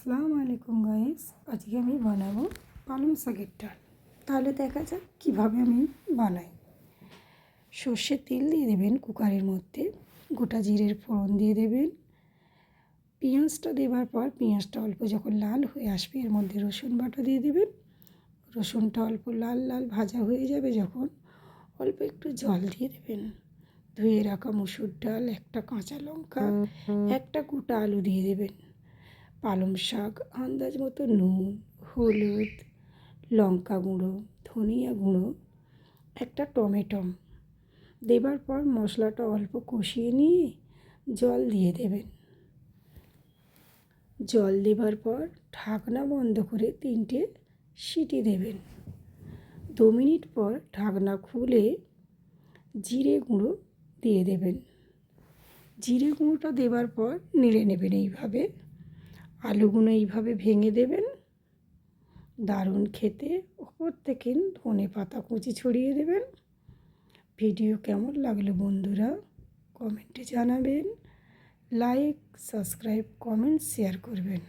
আসসালামু আলাইকুম গাইস, আজকে আমি বানাবো পালং শাকের ডাল। তাহলে দেখা যাক কীভাবে আমি বানাই। সর্ষের তেল দিয়ে দেবেন কুকারের মধ্যে, গোটা জিরের ফোড়ন দিয়ে দেবেন। পেঁয়াজটা দেওয়ার পর পেঁয়াজটা অল্প যখন লাল হয়ে আসবে এর মধ্যে রসুন বাটা দিয়ে দেবেন। রসুনটা অল্প লাল লাল ভাজা হয়ে যাবে যখন, অল্প একটু জল দিয়ে দেবেন। ধুয়ে রাখা মুসুর ডাল, একটা কাঁচা লঙ্কা, একটা গোটা আলু দিয়ে দেবেন। পালং শাক, আন্দাজ মতো নুন, হলুদ, লঙ্কা গুঁড়ো, ধনিয়া গুঁড়ো, একটা টমেটো দেবার পর মশলাটা অল্প কষিয়ে নিয়ে জল দিয়ে দেবেন। জল দেবার পর ঢাকনা বন্ধ করে 3টে সিটি দেবেন। 2 মিনিট পর ঢাকনা খুলে জিরে গুঁড়ো দিয়ে দেবেন। জিরে গুঁড়োটা দেবার পর নেড়ে নেবেন। এইভাবে আলুগুলো এইভাবে ভেঙে দেবেন। দারুণ খেতে। ওপর থেকে ধনে পাতা কুচি ছড়িয়ে দেবেন। ভিডিও কেমন লাগলো বন্ধুরা কমেন্টে জানাবেন। লাইক, সাবস্ক্রাইব, কমেন্ট, শেয়ার করবেন।